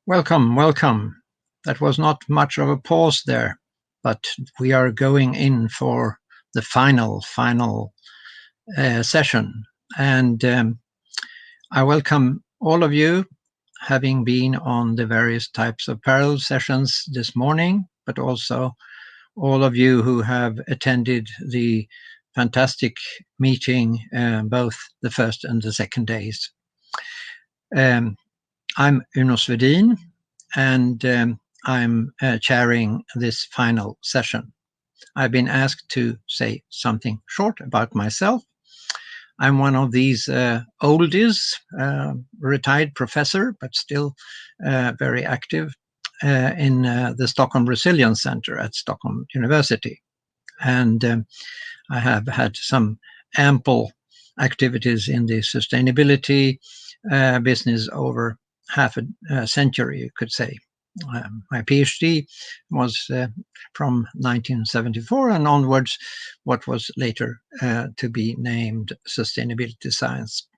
Welcome, welcome. That was not much of a pause there, but we are going in for the final session. And I welcome all of you, having been on the various types of parallel sessions this morning, but also all of you who have attended the fantastic meeting, both the first and the second days. I'm Uno Svedin, and I'm chairing this final session. I've been asked to say something short about myself. I'm one of these oldies, retired professor, but still very active in the Stockholm Resilience Center at Stockholm University. And I have had some ample activities in the sustainability business over half a century, you could say. My PhD was from 1974 and onwards, what was later to be named sustainability science.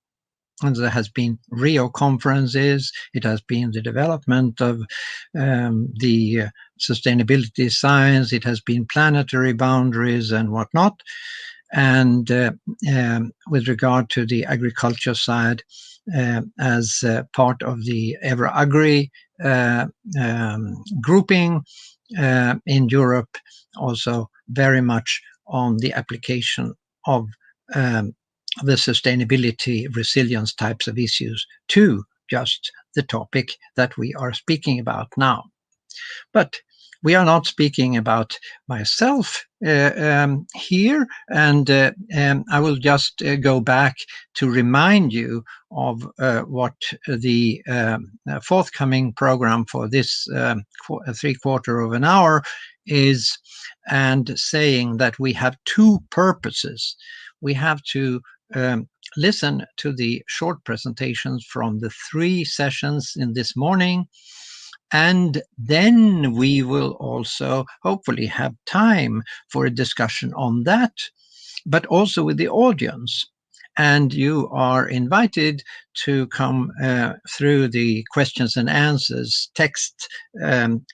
And there has been Rio conferences, it has been the development of the sustainability science, it has been planetary boundaries and whatnot. And with regard to the agriculture side, as part of the EverAgri grouping in Europe, also very much on the application of the sustainability resilience types of issues to just the topic that we are speaking about now. But we are not speaking about myself here, and I will just go back to remind you of what the forthcoming program for this 3/4 of an hour is, and saying that we have two purposes. We have to listen to the short presentations from the 3 sessions in this morning, and then we will also hopefully have time for a discussion on that, but also with the audience. And you are invited to come through the questions and answers text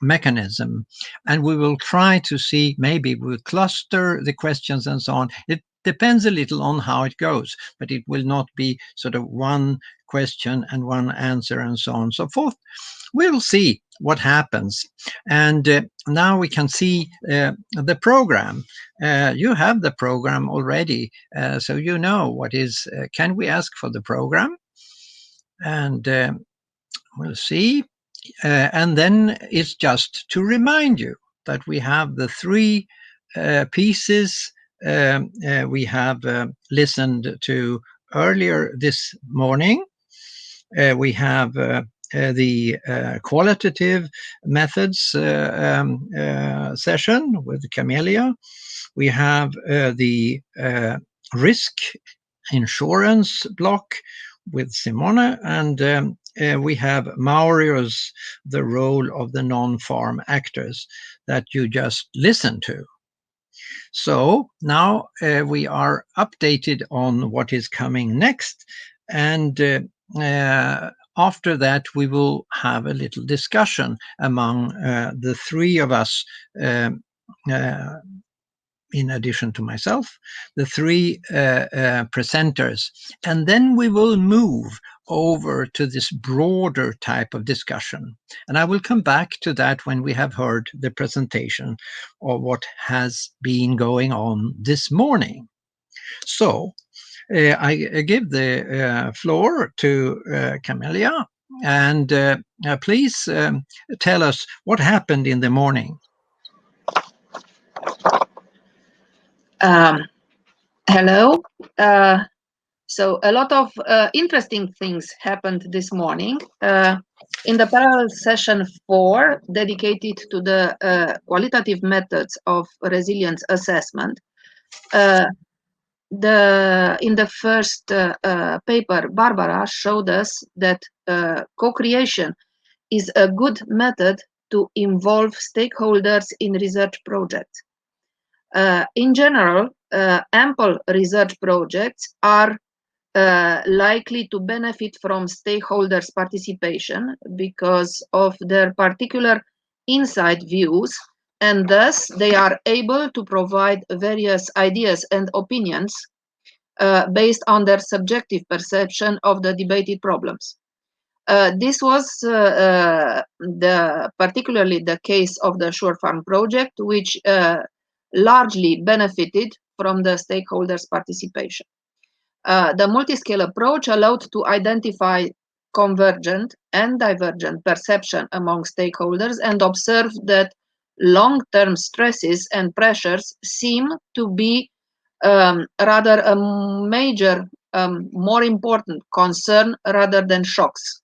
mechanism. And we will try to see, maybe we'll cluster the questions and so on. It depends a little on how it goes, but it will not be sort of one question and one answer and so on and so forth. We'll see what happens. And now we can see the program. You have the program already, so you know what is. Can we ask for the program? And we'll see. And then it's just to remind you that we have the 3 pieces we have listened to earlier this morning. We have the qualitative methods session with Camelia. We have the risk insurance block with Simone, and we have Maurio's the role of the non-farm actors that you just listened to. So now we are updated on what is coming next, and after that we will have a little discussion among the 3 of us, in addition to myself, the 3 presenters, and then we will move over to this broader type of discussion. And I will come back to that when we have heard the presentation of what has been going on this morning. So I give the floor to Camelia, and please tell us what happened in the morning. Hello. So a lot of interesting things happened this morning. In the parallel session 4, dedicated to the qualitative methods of resilience assessment, in the first paper, Barbara showed us that co-creation is a good method to involve stakeholders in research projects. In general, ample research projects are likely to benefit from stakeholders' participation because of their particular inside views, and thus they are able to provide various ideas and opinions based on their subjective perception of the debated problems. This was particularly the case of the Shore Farm project, which largely benefited from the stakeholders' participation. The multi-scale approach allowed to identify convergent and divergent perception among stakeholders and observe that long-term stresses and pressures seem to be rather a major, more important concern rather than shocks.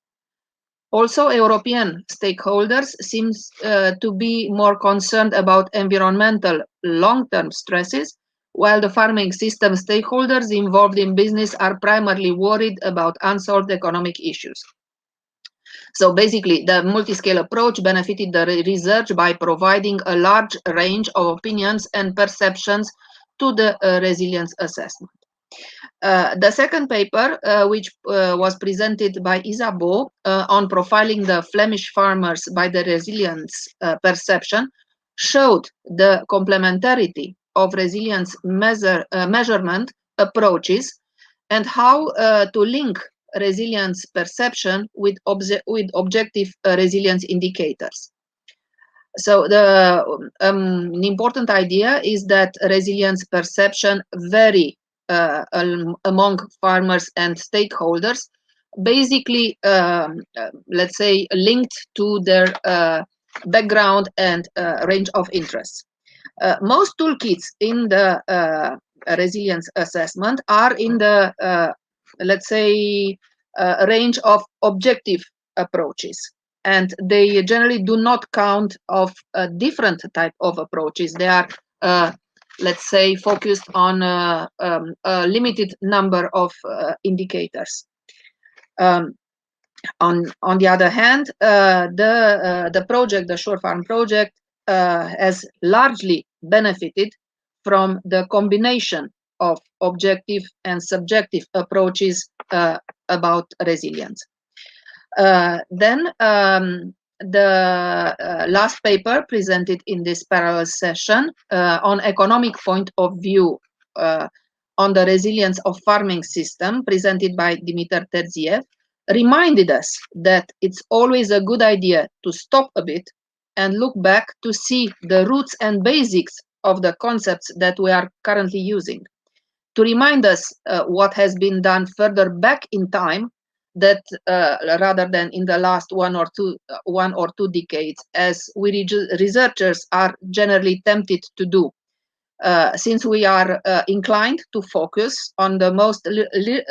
Also, European stakeholders seem to be more concerned about environmental long-term stresses, while the farming system stakeholders involved in business are primarily worried about unsolved economic issues. So basically, the multi-scale approach benefited the research by providing a large range of opinions and perceptions to the resilience assessment. The second paper, which was presented by Isabeau on profiling the Flemish farmers by the resilience perception, showed the complementarity of resilience measurement approaches and how to link resilience perception with objective resilience indicators. So an important idea is that resilience perception vary among farmers and stakeholders, basically, let's say, linked to their background and range of interests. Most toolkits in the resilience assessment are in the, let's say, range of objective approaches, and they generally do not count of a different type of approaches. They are let's say, focused on a limited number of indicators. On the other hand, the project, the Shore Farm project, has largely benefited from the combination of objective and subjective approaches about resilience. Then the last paper presented in this parallel session on economic point of view on the resilience of farming system, presented by Dimitar Terziev, reminded us that it's always a good idea to stop a bit and look back to see the roots and basics of the concepts that we are currently using, to remind us what has been done further back in time, that rather than in the last one or two decades, as we researchers are generally tempted to do, since we are inclined to focus on the most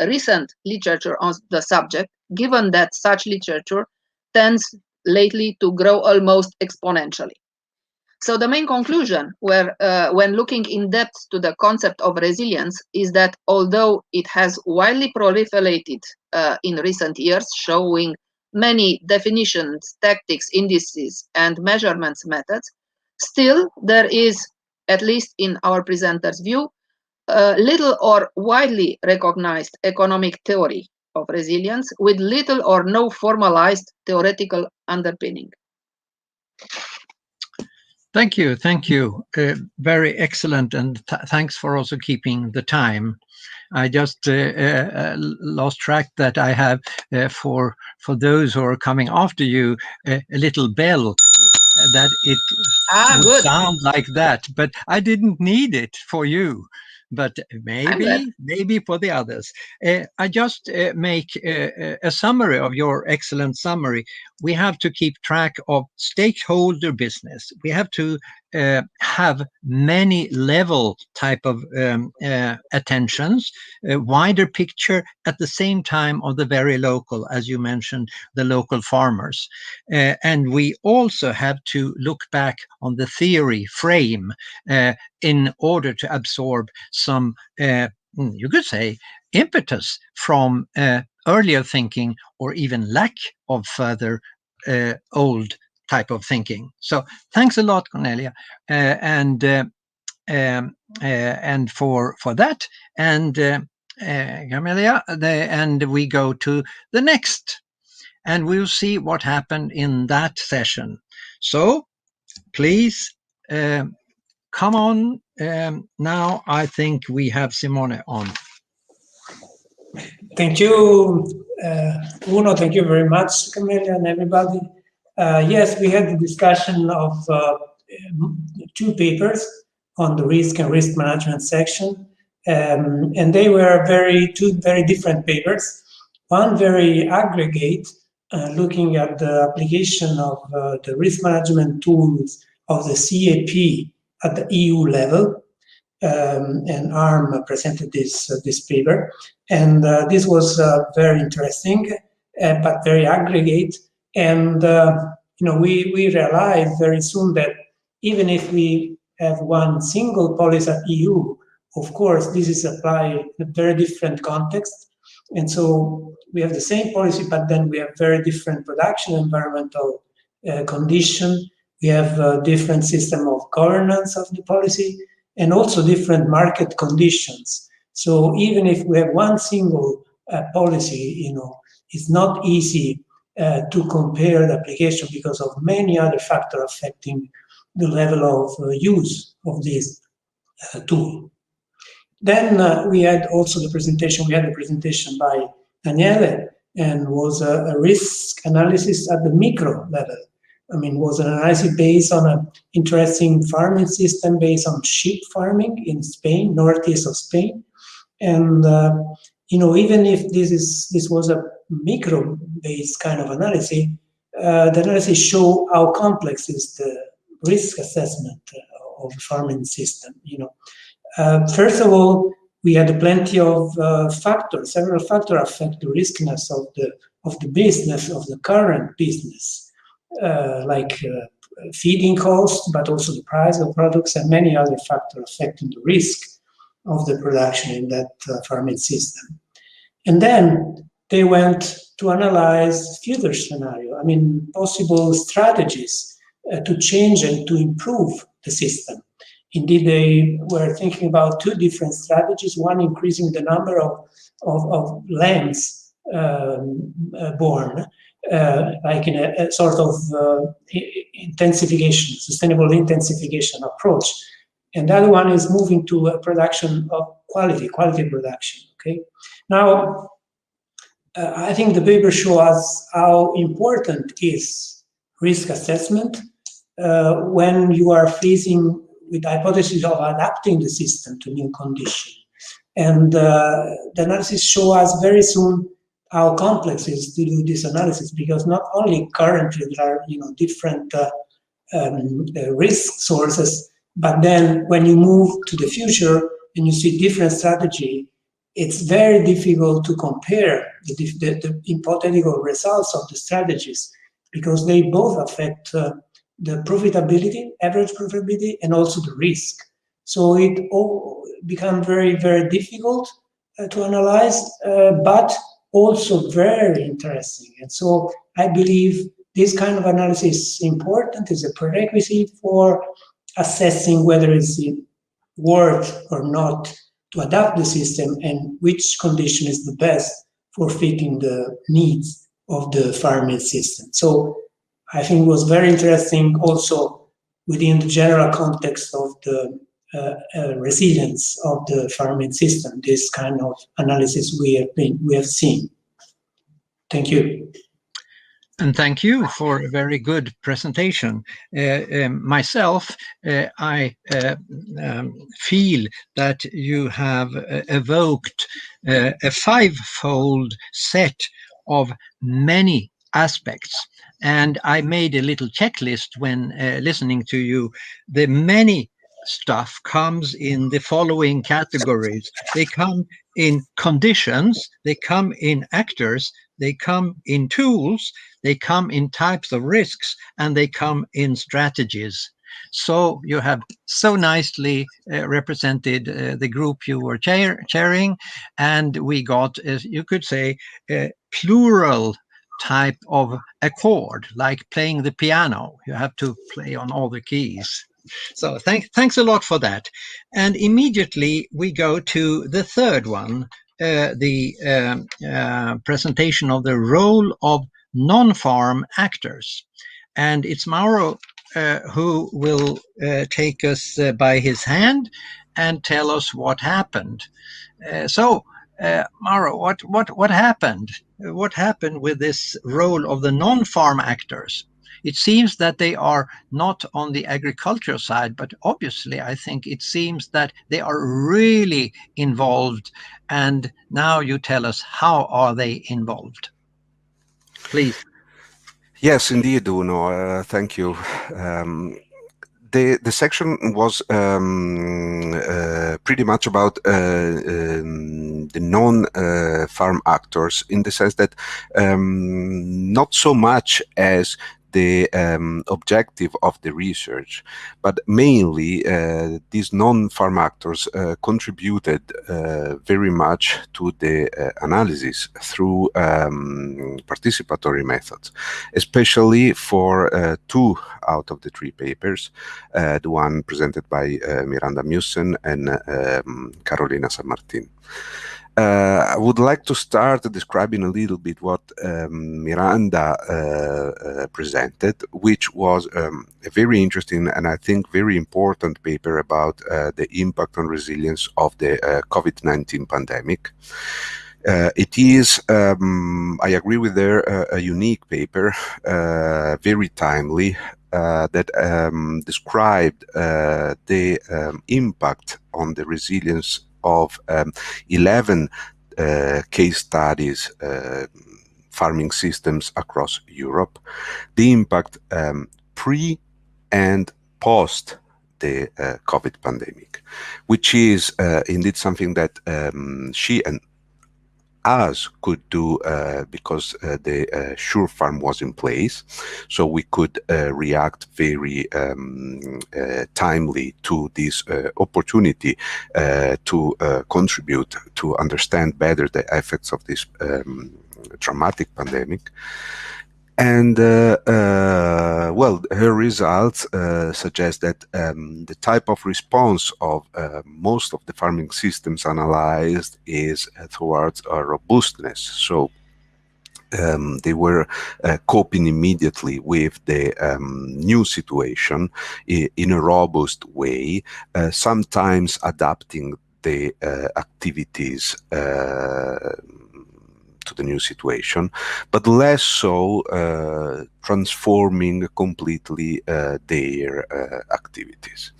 recent literature on the subject, given that such literature tends lately to grow almost exponentially. So the main conclusion, when looking in depth to the concept of resilience, is that although it has widely proliferated in recent years, showing many definitions, tactics, indices, and measurements methods, still there is, at least in our presenter's view, little or widely recognized economic theory of resilience with little or no formalized theoretical underpinning. Thank you. Very excellent, and thanks for also keeping the time. I just lost track that I have, for those who are coming after you, a little bell that it would good. sound like that, but I didn't need it for you. But maybe for the others. I just make a summary of your excellent summary. We have to keep track of stakeholder business. We have to have many level type of attentions, a wider picture at the same time of the very local, as you mentioned, the local farmers. And we also have to look back on the theory frame in order to absorb some, you could say, impetus from earlier thinking or even lack of further old type of thinking. So thanks a lot, Cornelia, and for that. And Camelia, and we go to the next, and we'll see what happened in that session. So please come on. Now I think we have Simone on. Thank you, Uno. Thank you very much, Camelia, and everybody. Yes, we had the discussion of two papers on the risk and risk management section, and they were two very different papers. One very aggregate, looking at the application of the risk management tools of the CAP at the EU level, and ARM presented this paper, and this was very interesting, but very aggregate. And we realized very soon that even if we have one single policy at EU, of course, this is applied in a very different context. And so we have the same policy, but then we have very different production environmental condition. We have a different system of governance of the policy, and also different market conditions. So even if we have one single policy, it's not easy to compare the application because of many other factors affecting the level of use of this tool. Then we had also the presentation. We had a presentation by Daniele, and was a risk analysis at the micro level. I mean, was an analysis based on an interesting farming system based on sheep farming in Spain, northeast of Spain. And even if this was a micro-based kind of analysis, the analysis show how complex is the risk assessment of the farming system. First of all, we had plenty of factors. Several factors affect the riskiness of the business, of the current business. Like feeding costs, but also the price of products and many other factors affecting the risk of the production in that farming system. And then they went to analyze future scenario, possible strategies to change and to improve the system. Indeed, they were thinking about two different strategies, one increasing the number of lambs born, like in a sort of intensification, sustainable intensification approach. And the other one is moving to a production of quality production, okay? Now, I think the paper shows us how important is risk assessment when you are facing with the hypothesis of adapting the system to new conditions. And the analysis shows us very soon how complex it is to do this analysis, because not only currently there are different risk sources, but then when you move to the future and you see different strategy, it's very difficult to compare the hypothetical results of the strategies, because they both affect the profitability, average profitability, and also the risk. So it all becomes very, very difficult to analyze, but also very interesting. And so I believe this kind of analysis is important, is a prerequisite for assessing whether it's worth or not to adapt the system and which condition is the best for fitting the needs of the farming system. So I think it was very interesting also within the general context of the resilience of the farming system, this kind of analysis we have seen. Thank you. And thank you for a very good presentation. Myself, I feel that you have evoked a five-fold set of many aspects. And I made a little checklist when listening to you. The many stuff comes in the following categories. They come in conditions, they come in actors, they come in tools, they come in types of risks, and they come in strategies. So you have so nicely represented the group you were chairing, and we got, you could say, a plural type of accord, like playing the piano. You have to play on all the keys. So thanks a lot for that. And immediately we go to the third one, the presentation of the role of non-farm actors. And it's Mauro who will take us by his hand and tell us what happened. So, Mauro, what happened? What happened with this role of the non-farm actors? It seems that they are not on the agricultural side, but obviously I think it seems that they are really involved. And now you tell us, how are they involved? Please. Yes, indeed, Uno. Thank you. The section was pretty much about the non-farm actors, in the sense that not so much as the objective of the research, but mainly these non-farm actors contributed very much to the analysis through participatory methods, especially for 2 out of the 3 papers, the one presented by Miranda Mussen and Carolina San Martin. I would like to start describing a little bit what Miranda presented, which was a very interesting and I think very important paper about the impact on resilience of the COVID-19 pandemic. It is, I agree with her, a unique paper, very timely, that described the impact on the resilience of 11 case studies, farming systems across Europe, the impact pre and post the COVID pandemic, which is indeed something that she and us could do because the Sure Farm was in place, so we could react very timely to this opportunity to contribute to understand better the effects of this dramatic pandemic. And well, her results suggest that the type of response of most of the farming systems analyzed is towards robustness. So they were coping immediately with the new situation in a robust way, sometimes adapting the activities to the new situation, but less so transforming completely their activities.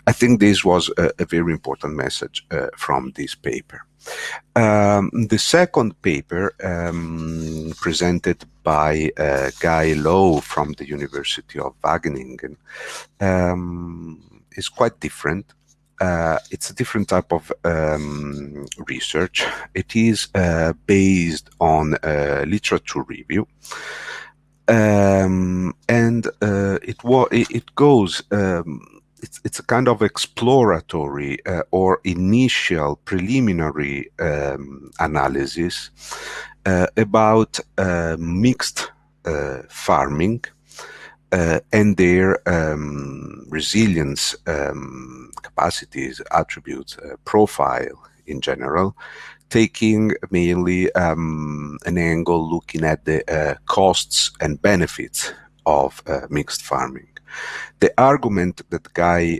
I think this was a very important message from this paper. The second paper, presented by Guy Lowe from the University of Wageningen, is quite different. It's a different type of research. It is based on literature review, and it goes. It's a kind of exploratory or initial preliminary analysis about mixed farming and their resilience capacities, attributes, profile in general, taking mainly an angle looking at the costs and benefits of mixed farming. The argument that Guy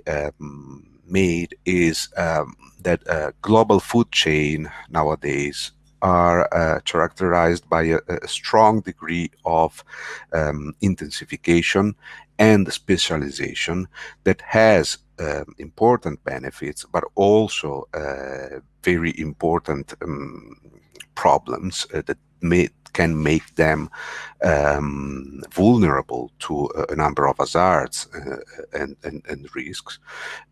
made is that global food chain nowadays are characterized by a strong degree of intensification and specialization that has important benefits, but also very important problems that can make them vulnerable to a number of hazards and risks,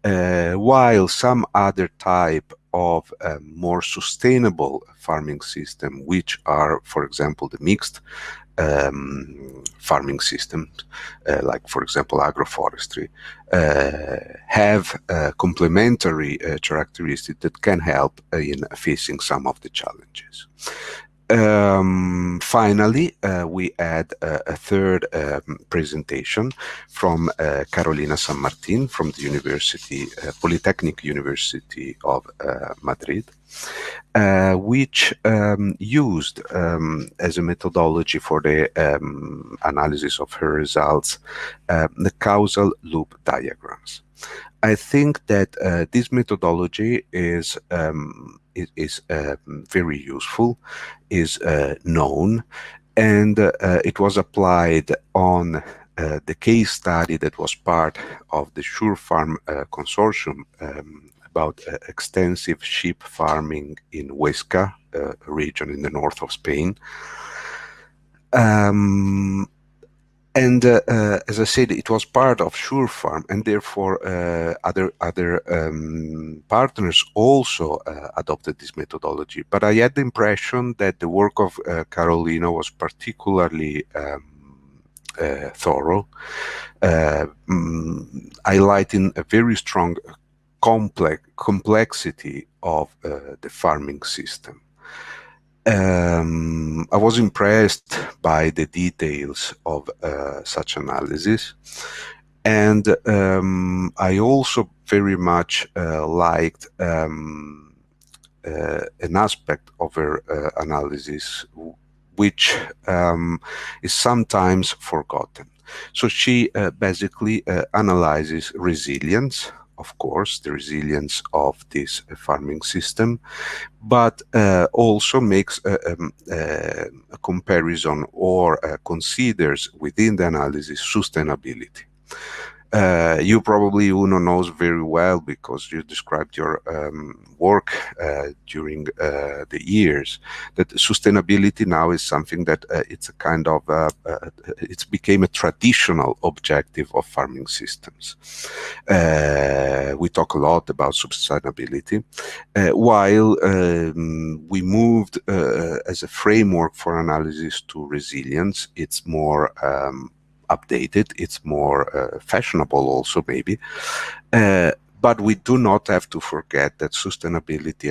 while some other type of more sustainable farming system, which are, for example, the mixed farming systems, like, for example, agroforestry, have complementary characteristics that can help in facing some of the challenges. Finally, we had a third presentation from Carolina San Martin from the University, Polytechnic University of Madrid, which used as a methodology for the analysis of her results the causal loop diagrams. I think that this methodology is very useful, is known, and it was applied on the case study that was part of the Sure Farm consortium about extensive sheep farming in Huesca, a region in the north of Spain. And as I said, it was part of Sure Farm, and therefore other partners also adopted this methodology. But I had the impression that the work of Carolina was particularly thorough, highlighting a very strong complexity of the farming system. I was impressed by the details of such analysis, and I also very much liked an aspect of her analysis which is sometimes forgotten. So she basically analyzes resilience, of course, the resilience of this farming system, but also makes a comparison or considers within the analysis sustainability. You probably, Uno, knows very well because you described your work during the years, that sustainability now is something that it's a kind of, it's became a traditional objective of farming systems. We talk a lot about sustainability, while we moved as a framework for analysis to resilience. It's more updated, it's more fashionable also maybe, but we do not have to forget that sustainability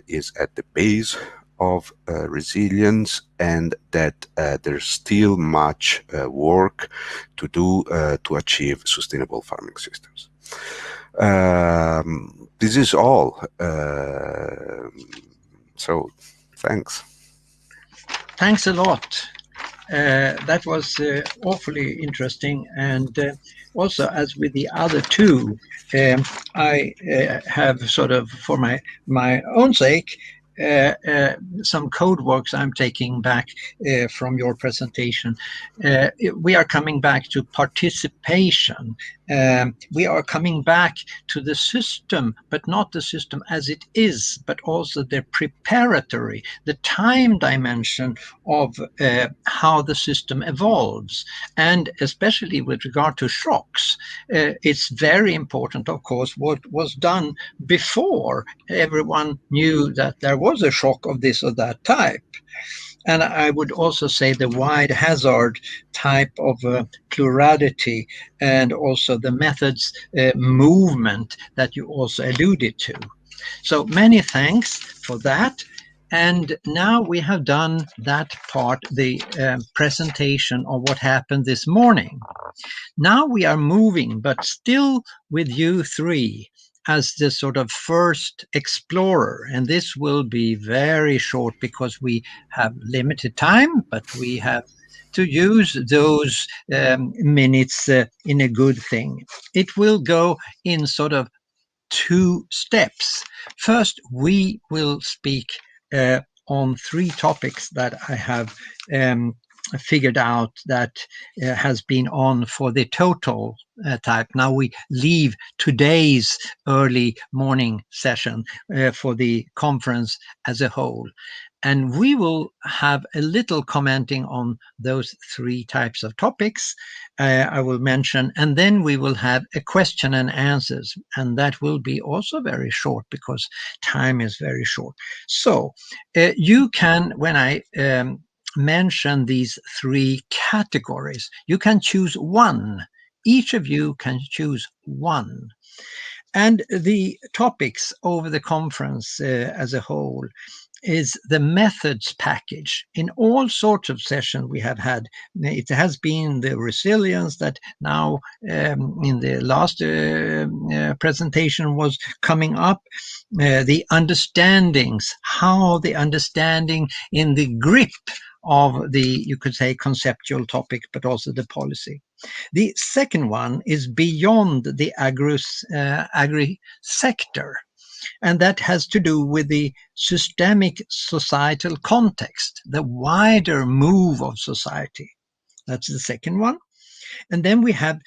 is at the base of resilience, and that there's still much work to do to achieve sustainable farming systems. This is all. So thanks. Thanks a lot. That was awfully interesting, and also, as with the other two, I have sort of, for my own sake, some code works I'm taking back from your presentation. We are coming back to participation. We are coming back to the system, but not the system as it is, but also the preparatory, the time dimension of how the system evolves. And especially with regard to shocks, it's very important, of course, what was done before everyone knew that there was a shock of this or that type. And I would also say the wide hazard type of plurality, and also the methods movement that you also alluded to. So many thanks for that. And now we have done that part, the presentation of what happened this morning. Now we are moving, but still with you three as the sort of first explorer. And this will be very short because we have limited time, but we have to use those minutes in a good thing. It will go in sort of two steps. First, we will speak on three topics that I have figured out that has been on for the total type. Now we leave today's early morning session for the conference as a whole. And we will have a little commenting on those three types of topics I will mention, and then we will have a question and answers, and that will be also very short because time is very short. So you can, when I mention these three categories, you can choose one. Each of you can choose one. And the topics over the conference as a whole is the methods package. In all sorts of sessions we have had, it has been the resilience that now in the last presentation was coming up, the understandings, how the understanding in the grip of the, you could say, conceptual topic, but also the policy. The second one is beyond the agri sector, and that has to do with the systemic societal context, the wider move of society. That's the second one. And then we have,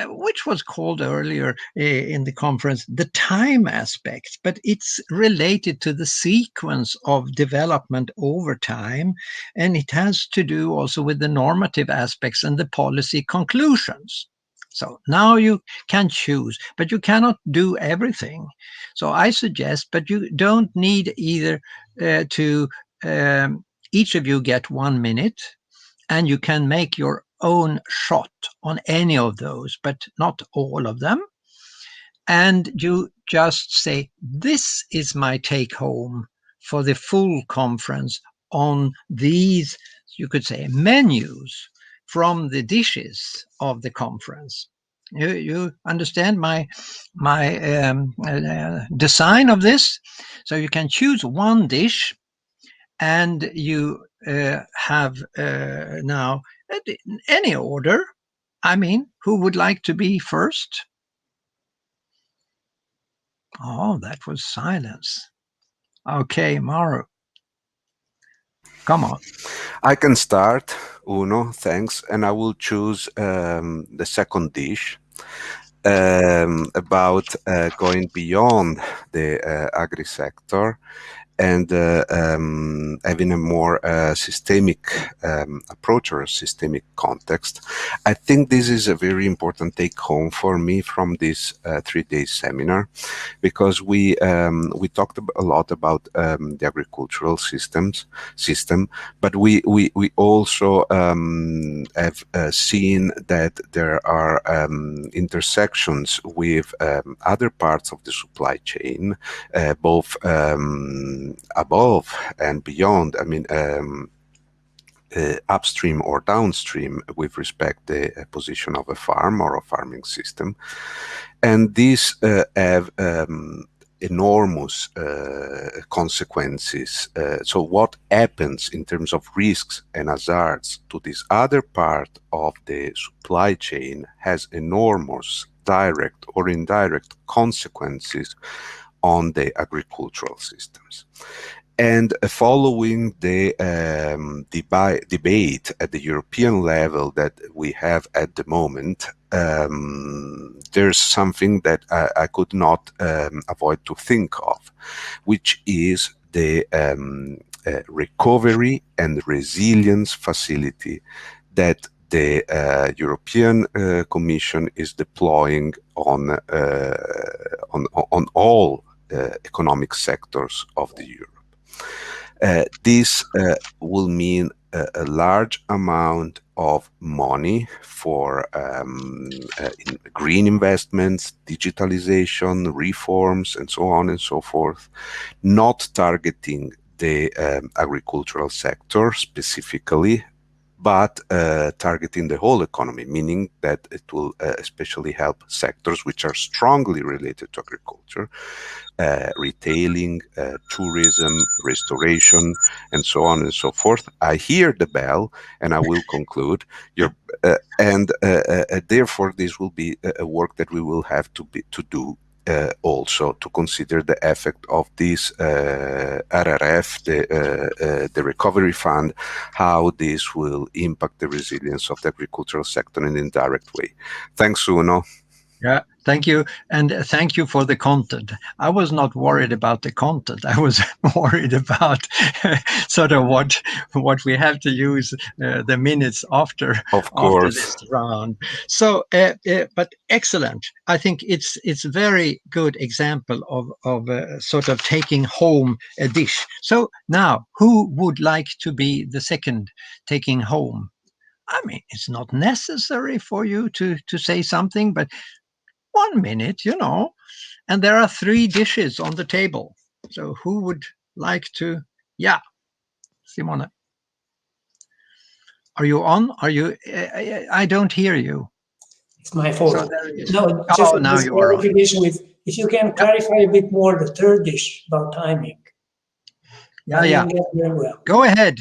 which was called earlier in the conference, the time aspect, but it's related to the sequence of development over time, and it has to do also with the normative aspects and the policy conclusions. So now you can choose, but you cannot do everything. So I suggest, but you don't need either to, each of you get 1 minute, and you can make your own shot on any of those, but not all of them. And you just say, this is my take home for the full conference on these, you could say, menus from the dishes of the conference. You understand my design of this? So you can choose one dish, and you have now any order. I mean, who would like to be first? Oh, that was silence. Okay, Maru, come on. I can start, Uno, thanks, and I will choose the second dish about going beyond the agri sector and having a more systemic approach or a systemic context. I think this is a very important take home for me from this 3-day seminar, because we talked a lot about the agricultural system, but we also have seen that there are intersections with other parts of the supply chain, both above and beyond. I mean, upstream or downstream with respect to the position of a farm or a farming system. And these have enormous consequences. So what happens in terms of risks and hazards to this other part of the supply chain has enormous direct or indirect consequences on the agricultural systems. And following the debate at the European level that we have at the moment, there's something that I could not avoid to think of, which is the recovery and resilience facility that the European Commission is deploying on all economic sectors of the Europe. This will mean a large amount of money for in green investments, digitalization, reforms, and so on and so forth, not targeting the agricultural sector specifically, but targeting the whole economy, meaning that it will especially help sectors which are strongly related to agriculture, retailing, tourism, restoration, and so on and so forth. I hear the bell, and I will conclude. Therefore, this will be a work that we will have to do. Also to consider the effect of this RRF, the recovery fund, how this will impact the resilience of the agricultural sector in an indirect way. Thanks, Uno. Yeah, thank you. And thank you for the content. I was not worried about the content. I was worried about sort of what we have to use the minutes after this round. So, but excellent. I think it's a very good example of sort of taking home a dish. So now, who would like to be the second taking home? I mean, it's not necessary for you to say something, but 1 minute, and there are 3 dishes on the table. So who would like to? Yeah, Simone. Are you on? Are you? I don't hear you. It's my fault. So there it is. No, Oh, now you are on. clarification with, if you can clarify a bit more the third dish about timing. Yeah, yeah. Very well. Go ahead.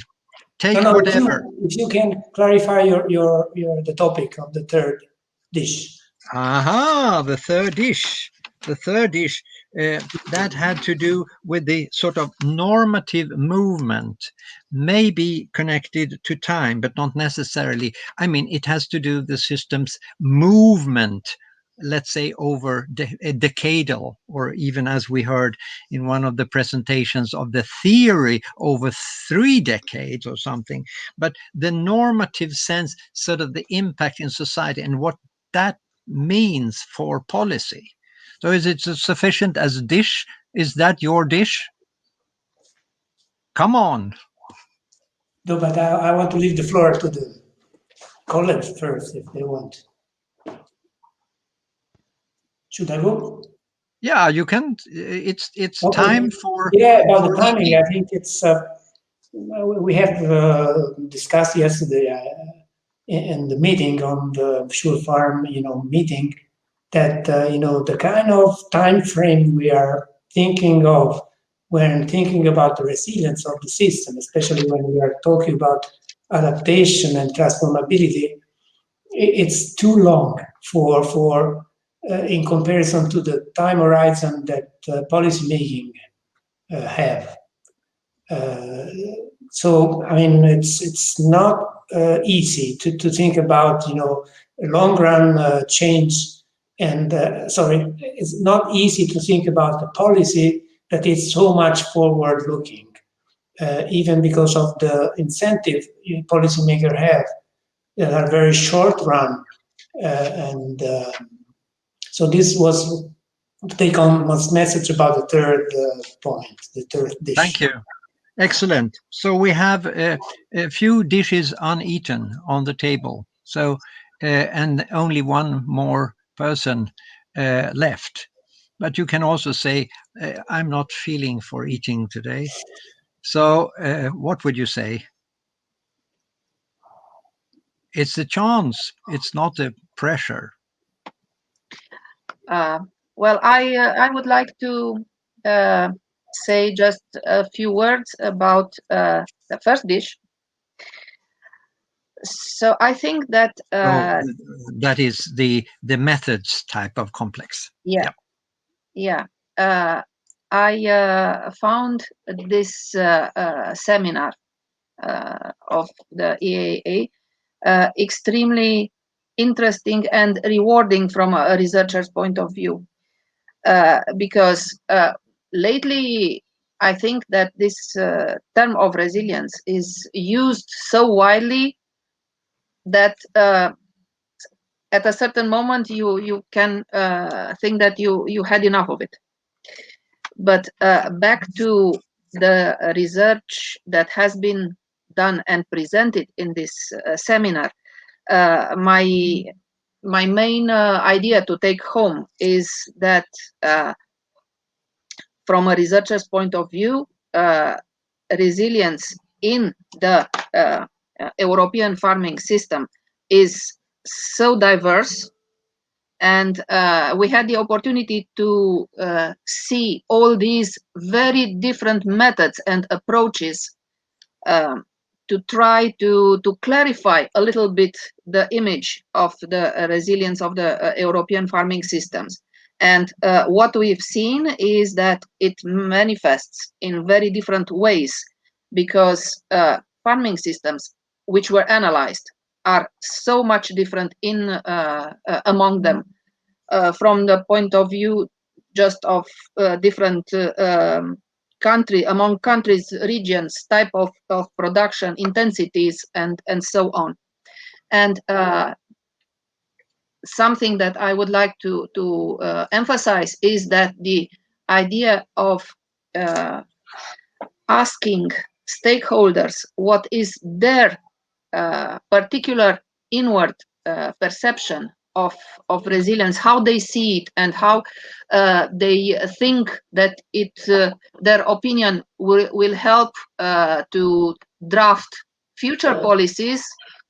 Take No, whatever. if you can clarify the topic of the third dish. Aha, the third dish. The third dish, that had to do with the sort of normative movement, maybe connected to time, but not necessarily. I mean, it has to do with the system's movement, let's say over a decadal, or even as we heard in one of the presentations of the theory, over 3 decades or something. But the normative sense, sort of the impact in society and what that means for policy. So is it sufficient as a dish? Is that your dish? Come on. No, but I want to leave the floor to the colleagues first, if they want. Should I go? Yeah, you can. It's Okay. time for. Yeah, about for the timing, eating. I think it's we have discussed yesterday in the meeting on the Sure Farm, meeting, that the kind of time frame we are thinking of when thinking about the resilience of the system, especially when we are talking about adaptation and transformability, it's too long for in comparison to the time horizon that policy making have. So I mean, it's not easy to think about long run change, and sorry, it's not easy to think about the policy that is so much forward looking, even because of the incentive policymakers have that are very short run, and so this was take on one's message about the third point, the third dish. Thank you. Excellent. So we have a few dishes uneaten on the table. So and only one more person left. But you can also say, I'm not feeling for eating today. So what would you say? It's a chance. It's not a pressure. Well, I would like to say just a few words about the first dish. So I think that that is the methods type of complex. Yeah. I found this seminar of the EAAE extremely interesting and rewarding from a researcher's point of view, because lately I think that this term of resilience is used so widely that at a certain moment you can think that you had enough of it. But back to the research that has been done and presented in this seminar, my main idea to take home is that from a researcher's point of view, resilience in the European farming system is so diverse, and we had the opportunity to see all these very different methods and approaches to try to clarify a little bit the image of the resilience of the European farming systems. And what we've seen is that it manifests in very different ways, because farming systems which were analyzed are so much different in among them, from the point of view just of different country, among countries, regions, type of production, intensities, and so on. And something that I would like to emphasize is that the idea of asking stakeholders what is their particular inward perception of resilience, how they see it, and how they think that their opinion will help to draft future policies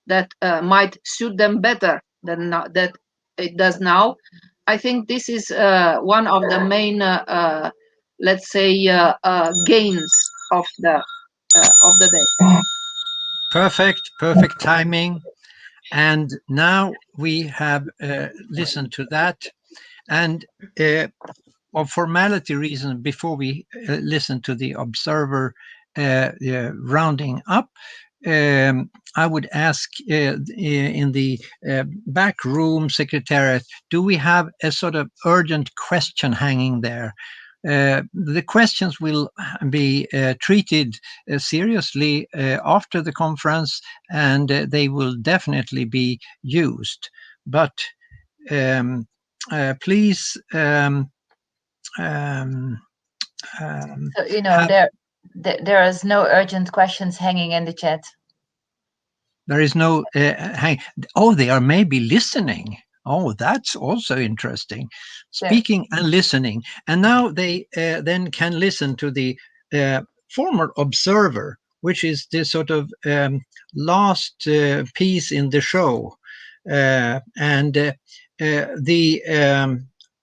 that might suit them better than that it does now. I think this is one of the main, let's say, gains of the day. Perfect timing. And now we have listened to that. And of formality reasons, before we listen to the observer rounding up, I would ask in the back room secretariat, do we have a sort of urgent question hanging there? The questions will be treated seriously after the conference, and they will definitely be used. But please so, you know, there is no urgent questions hanging in the chat. There is no oh, they are maybe listening. Oh, that's also interesting. Speaking and listening. And now they then can listen to the former observer, which is the sort of last piece in the show. And the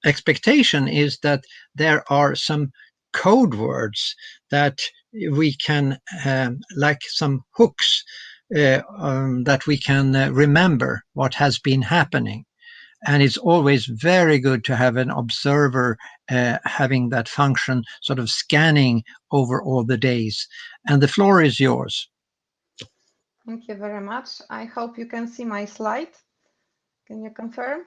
expectation is that there are some code words that we can, like some hooks, that we can remember what has been happening. And it's always very good to have an observer having that function, sort of scanning over all the days. And the floor is yours. Thank you very much. I hope you can see my slide. Can you confirm?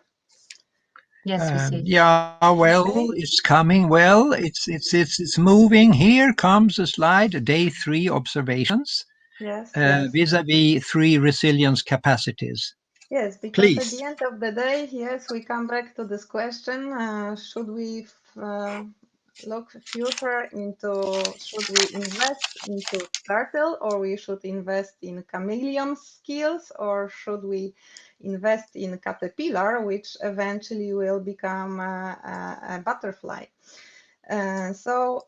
Yes, we see. Yeah, well, it's coming well. It's moving. Here comes a slide, day 3 observations. Yes. Vis-a-vis 3 resilience capacities. Yes, because Please. at the end of the day, yes, we come back to this question: should we look future into? Should we invest into turtle, or we should invest in chameleon skills, or should we invest in caterpillar, which eventually will become a butterfly? So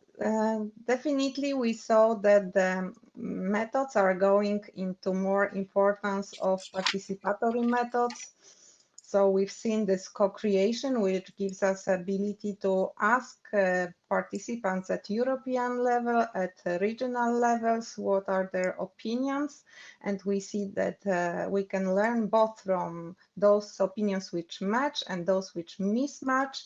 definitely we saw that the methods are going into more importance of participatory methods. So we've seen this co-creation, which gives us ability to ask participants at European level, at regional levels, what are their opinions. And we see that we can learn both from those opinions which match and those which mismatch.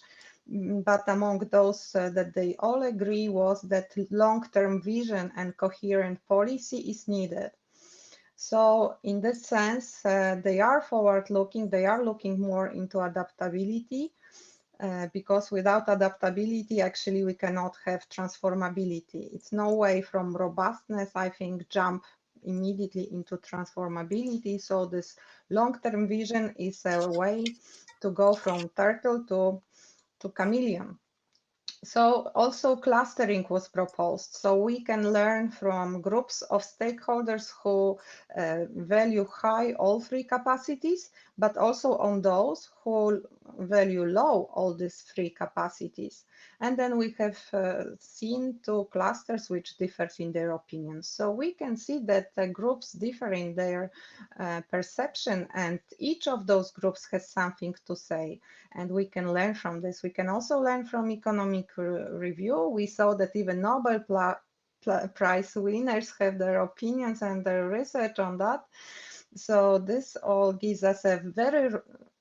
But among those that they all agree was that long-term vision and coherent policy is needed. So in this sense, they are forward-looking, they are looking more into adaptability, because without adaptability, actually, we cannot have transformability. It's no way from robustness, I think, jump immediately into transformability. So this long-term vision is a way to go from turtle to chameleon. So also clustering was proposed. So we can learn from groups of stakeholders who value high all 3 capacities, but also on those who value low all these 3 capacities. And then we have seen 2 clusters which differ in their opinions. So we can see that groups differ in their perception, and each of those groups has something to say. And we can learn from this. We can also learn from economic review. We saw that even Nobel Prize winners have their opinions and their research on that. So this all gives us a very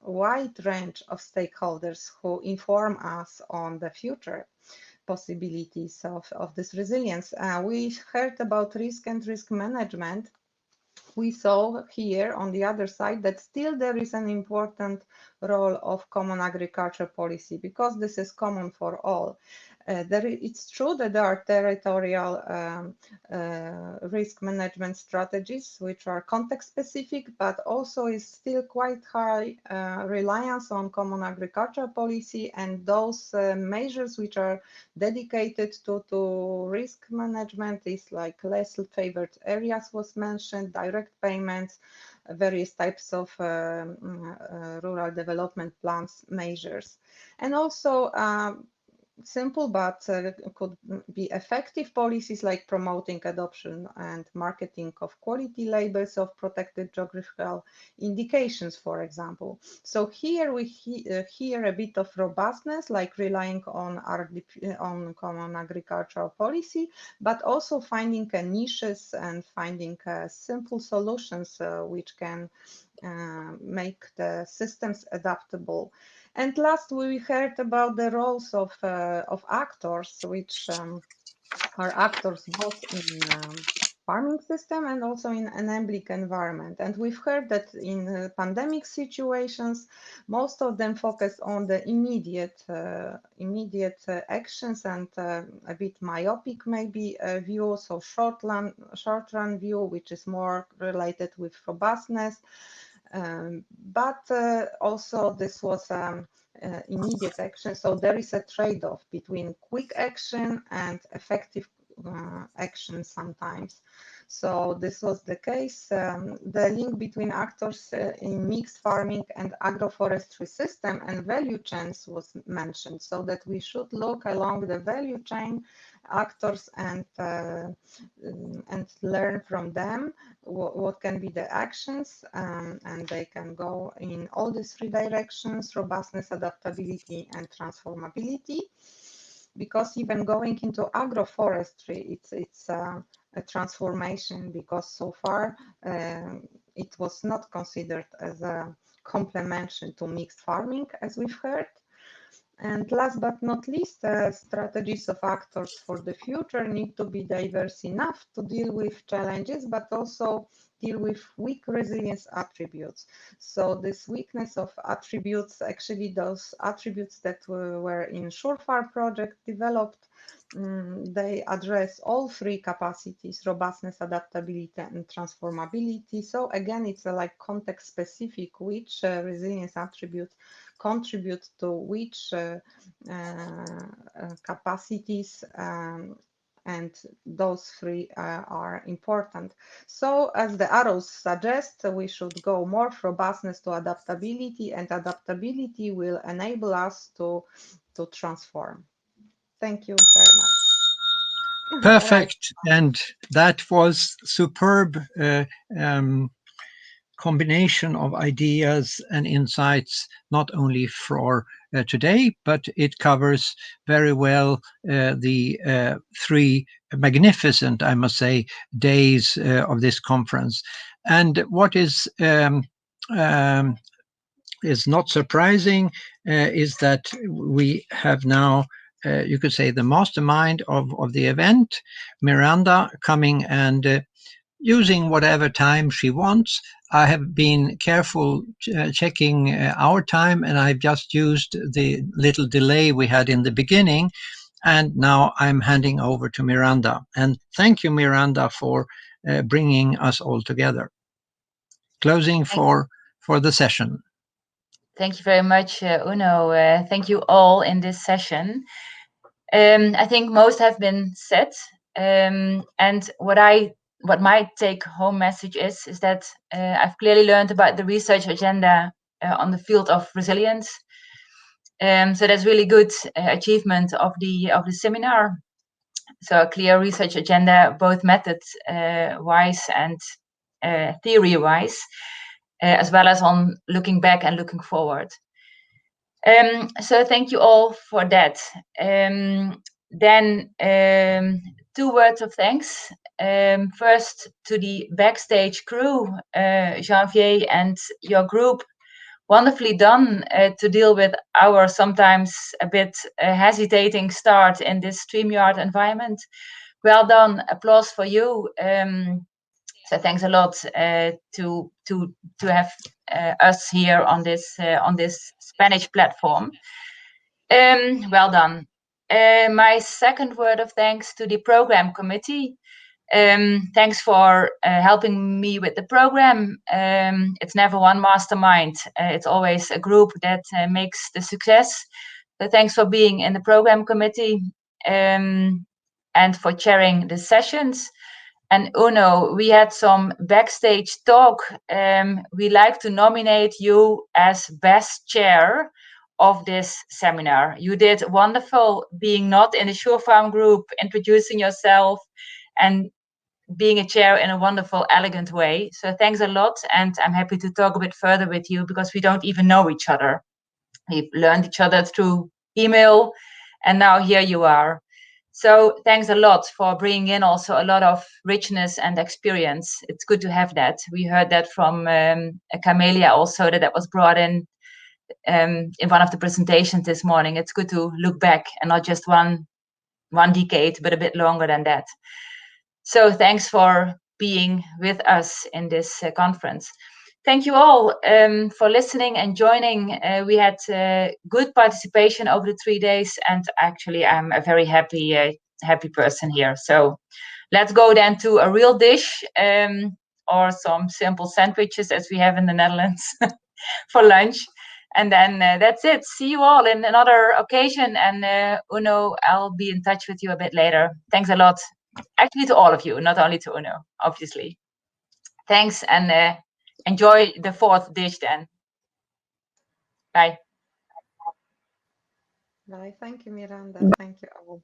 wide range of stakeholders who inform us on the future possibilities of this resilience. We heard about risk and risk management. We saw here on the other side that still there is an important role of common agriculture policy, because this is common for all. It's true that there are territorial risk management strategies which are context specific, but also is still quite high reliance on common agriculture policy, and those measures which are dedicated to risk management is like less favored areas was mentioned, direct payments, various types of rural development plans measures. And also simple but could be effective policies like promoting adoption and marketing of quality labels of protected geographical indications, for example. So here we hear a bit of robustness, like relying on common agricultural policy, but also finding niches and finding simple solutions which can make the systems adaptable. And last, we heard about the roles of actors, which are actors both in farming system and also in enabling environment. And we've heard that in pandemic situations, most of them focus on the immediate actions and a bit myopic maybe view, so short run view, which is more related with robustness. But also this was immediate action. So there is a trade-off between quick action and effective action sometimes. So this was the case. The link between actors in mixed farming and agroforestry system and value chains was mentioned, so that we should look along the value chain actors and learn from them what can be the actions, and they can go in all these three directions: robustness, adaptability, and transformability. Because even going into agroforestry, it's a transformation, because so far it was not considered as a complementation to mixed farming, as we've heard. And last but not least, strategies of actors for the future need to be diverse enough to deal with challenges, but also deal with weak resilience attributes. So this weakness of attributes, actually those attributes that were in Surefire project developed, they address all three capacities: robustness, adaptability, and transformability. So again, it's like context specific, which resilience attributes contribute to which capacities, and those three are important. So as the arrows suggest, we should go more from robustness to adaptability, and adaptability will enable us to transform. Thank you very much. Perfect. And that was superb combination of ideas and insights, not only for today, but it covers very well the three magnificent, I must say, days of this conference. And what is not surprising is that we have now, you could say, the mastermind of the event, Miranda, coming and using whatever time she wants. I have been careful checking our time, and I've just used the little delay we had in the beginning. And now I'm handing over to Miranda. And thank you, Miranda, for bringing us all together. Closing for the session. Thank you very much, Uno. Thank you all in this session. I think most have been said. And what my take-home message is that I've clearly learned about the research agenda on the field of resilience. So that's really good achievement of the seminar. So a clear research agenda, both method-wise and theory-wise, as well as on looking back and looking forward. So thank you all for that. Then 2 words of thanks. First to the backstage crew, Janvier and your group. Wonderfully done to deal with our sometimes a bit hesitating start in this StreamYard environment. Well done. Applause for you. So thanks a lot to have us here on this Spanish platform. Well done. My second word of thanks to the program committee. Thanks for helping me with the program. It's never one mastermind. It's always a group that makes the success. So thanks for being in the program committee and for chairing the sessions. And Uno, we had some backstage talk. We like to nominate you as best chair of this seminar. You did wonderful being not in the Sure Farm group, introducing yourself and being a chair in a wonderful, elegant way. So thanks a lot. And I'm happy to talk a bit further with you because we don't even know each other. We've learned each other through email, and now here you are. So thanks a lot for bringing in also a lot of richness and experience. It's good to have that. We heard that from Camelia also, that was brought in one of the presentations this morning. It's good to look back and not just one decade, but a bit longer than that. So thanks for being with us in this conference. Thank you all for listening and joining. We had good participation over the 3 days, and actually I'm a very happy person here. So let's go then to a real dish or some simple sandwiches as we have in the Netherlands for lunch. And then that's it. See you all in another occasion. And Uno, I'll be in touch with you a bit later. Thanks a lot. Actually, to all of you, not only to Uno, obviously. Thanks, and enjoy the 4th dish then. Bye. Bye. Thank you, Miranda. Thank you all.